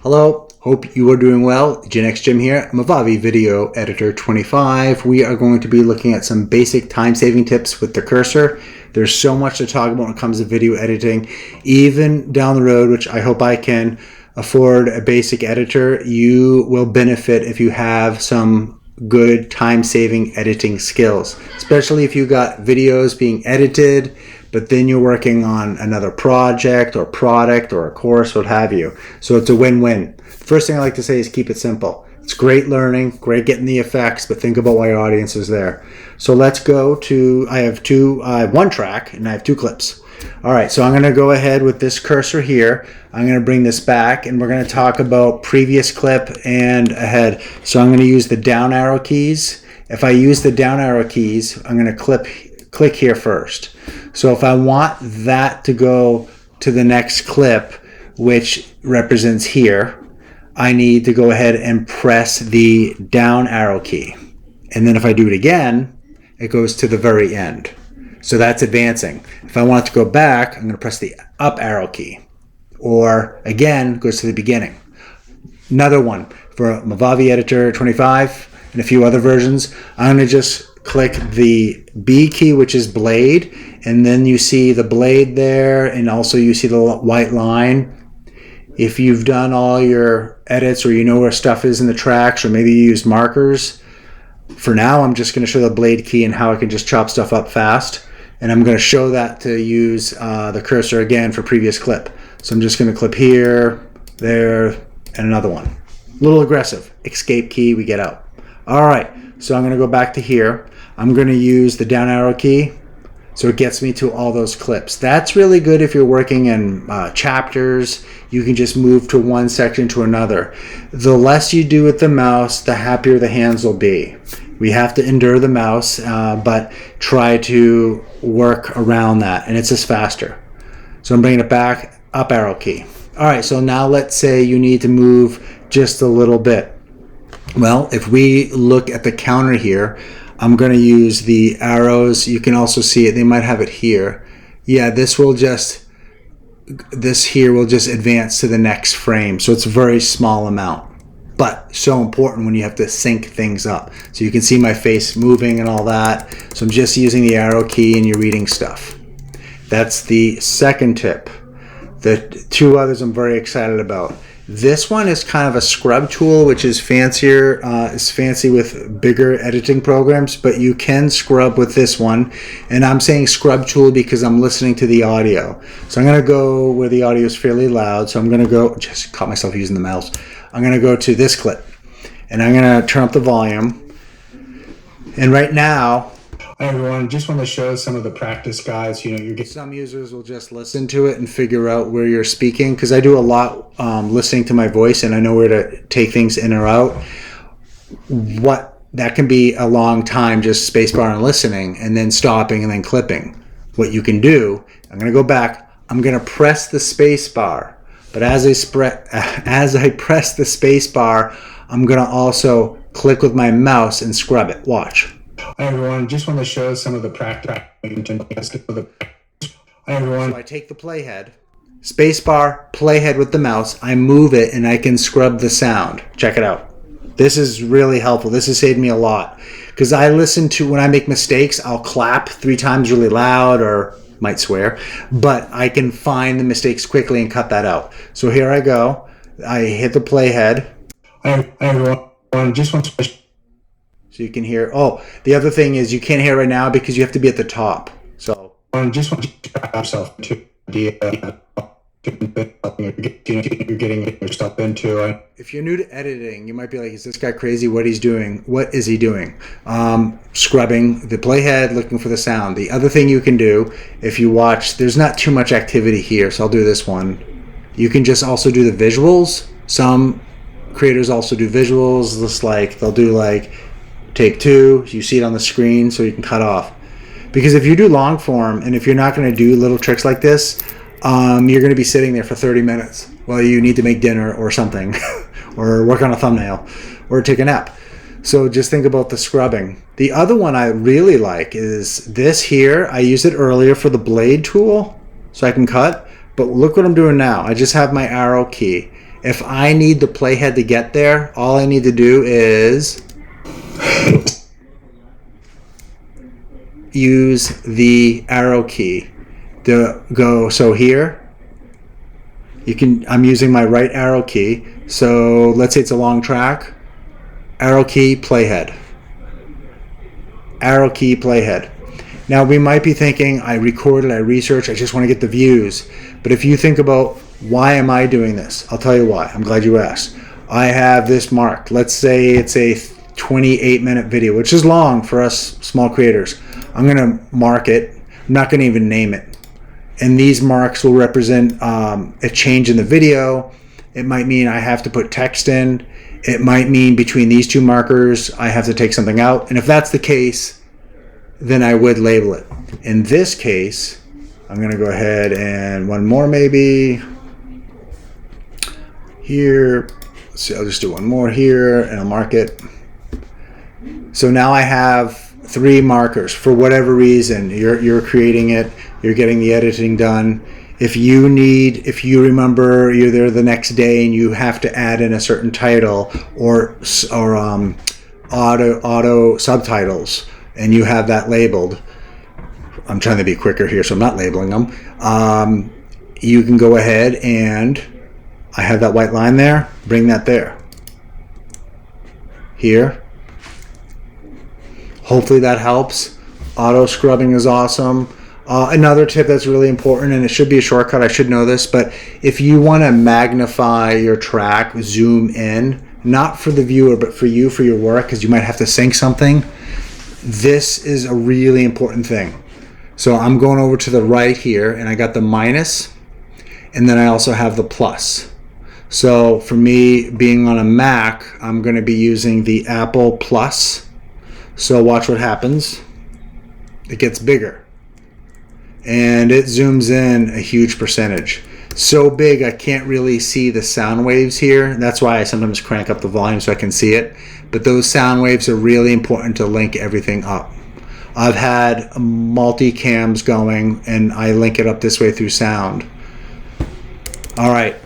Hello, hope you are doing well. Gen X Jim here, Movavi Video Editor 25. We are going to be looking at some basic time-saving tips with the cursor. There's so much to talk about when it comes to video editing. Even down the road, which I hope I can afford a basic editor, you will benefit if you have some good time-saving editing skills, especially if you got videos being edited but then you're working on another project or product or a course, what have you. So it's a win-win. First thing I like to say is keep it simple. It's great learning, great getting the effects, but think about why your audience is there. So let's go to, I have one track and I have two clips. All right, so I'm going to go ahead with this cursor here. I'm going to bring this back and we're going to talk about previous clip and ahead. So I'm going to use the down arrow keys. If I use the down arrow keys, I'm going to click here first. So if I want that to go to the next clip, which represents here, I need to go ahead and press the down arrow key. And then if I do it again, it goes to the very end. So that's advancing. If I want it to go back, I'm going to press the up arrow key. Or again, goes to the beginning. Another one for Movavi Editor 25 and a few other versions, I'm going to just click the B key, which is blade, and then you see the blade there, and also you see the white line. If you've done all your edits or you know where stuff is in the tracks, or maybe you used markers, for now I'm just going to show the blade key and how I can just chop stuff up fast, and I'm going to show that to use the cursor again for previous clip. So I'm just going to clip here, there, and another one. A little aggressive. Escape key, we get out. All right, so I'm going to go back to here. I'm going to use the down arrow key so it gets me to all those clips. That's really good if you're working in chapters. You can just move to one section to another. The less you do with the mouse, the happier the hands will be. We have to endure the mouse, but try to work around that, and it's just faster. So I'm bringing it back, up arrow key. All right, so now let's say you need to move just a little bit. Well, if we look at the counter here, I'm going to use the arrows. You can also see it. They might have it here. Yeah, this here will just advance to the next frame. So it's a very small amount, but so important when you have to sync things up. So you can see my face moving and all that. So I'm just using the arrow key and you're reading stuff. That's the second tip. The two others I'm very excited about. This one is kind of a scrub tool, which is fancier. It's fancy with bigger editing programs, but you can scrub with this one. And I'm saying scrub tool because I'm listening to the audio. So I'm going to go where the audio is fairly loud. So I'm going to go, just caught myself using the mouse. I'm going to go to this clip and I'm going to turn up the volume. And right now, hi everyone, just want to show some of the practice guides. You know, some users will just listen to it and figure out where you're speaking, because I do a lot listening to my voice and I know where to take things in or out. What that can be a long time, just spacebar and listening and then stopping and then clipping. What you can do, I'm going to go back, I'm going to press the spacebar, but as I press the spacebar, I'm going to also click with my mouse and scrub it. Watch. Hi everyone, just want to show some of the practice. Hi everyone. So I take the playhead, spacebar, playhead with the mouse, I move it and I can scrub the sound. Check it out. This is really helpful. This has saved me a lot. Because I listen to, when I make mistakes, I'll clap 3 times really loud or might swear, but I can find the mistakes quickly and cut that out. So here I go. I hit the playhead. Hi everyone, just want to so you can hear. Oh, the other thing is you can't hear right now because you have to be at the top. So just want to grab yourself to you're getting your stuff into. If you're new to editing, you might be like, is this guy crazy? What he's doing? What is he doing? Scrubbing the playhead, looking for the sound. The other thing you can do, if you watch, there's not too much activity here, so I'll do this one. You can just also do the visuals. Some creators also do visuals, just like they'll do like take 2, you see it on the screen so you can cut off. Because if you do long form and if you're not going to do little tricks like this, you're going to be sitting there for 30 minutes while you need to make dinner or something or work on a thumbnail or take a nap. So just think about the scrubbing. The other one I really like is this here. I used it earlier for the blade tool so I can cut, but look what I'm doing now. I just have my arrow key If I need the playhead to get there, all I need to do is use the arrow key to go. So here, I'm using my right arrow key. So let's say it's a long track. Arrow key, playhead. Arrow key, playhead. Now we might be thinking, I recorded, I researched, I just want to get the views. But if you think about, why am I doing this? I'll tell you why. I'm glad you asked. I have this marked. Let's say it's a 28-minute video, which is long for us small creators. I'm going to mark it. I'm not going to even name it. And these marks will represent a change in the video. It might mean I have to put text in. It might mean between these two markers, I have to take something out. And if that's the case, then I would label it. In this case, I'm going to go ahead and one more maybe. Here, so I'll just do one more here and I'll mark it. So now I have 3 markers. For whatever reason, you're creating it, you're getting the editing done. If you remember you're there the next day and you have to add in a certain title or auto subtitles and you have that labeled, I'm trying to be quicker here, so I'm not labeling them. You can go ahead and I have that white line there, bring that there. Here. Hopefully that helps. Auto scrubbing is awesome. Another tip that's really important, and it should be a shortcut, I should know this, but if you want to magnify your track, zoom in, not for the viewer, but for you, for your work, because you might have to sync something, this is a really important thing. So I'm going over to the right here, and I got the minus, and then I also have the plus. So for me, being on a Mac, I'm going to be using the Apple Plus. So watch what happens. It gets bigger. And it zooms in a huge percentage. So big I can't really see the sound waves here. That's why I sometimes crank up the volume so I can see it. But those sound waves are really important to link everything up. I've had multi-cams going and I link it up this way through sound. All right.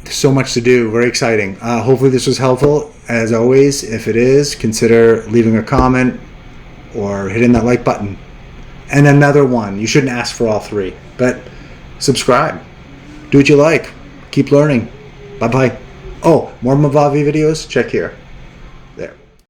So much to do. Very exciting. Hopefully this was helpful. As always, if it is, consider leaving a comment or hitting that like button. And another one. You shouldn't ask for all 3, but subscribe. Do what you like. Keep learning. Bye-bye. Oh, more Movavi videos? Check here.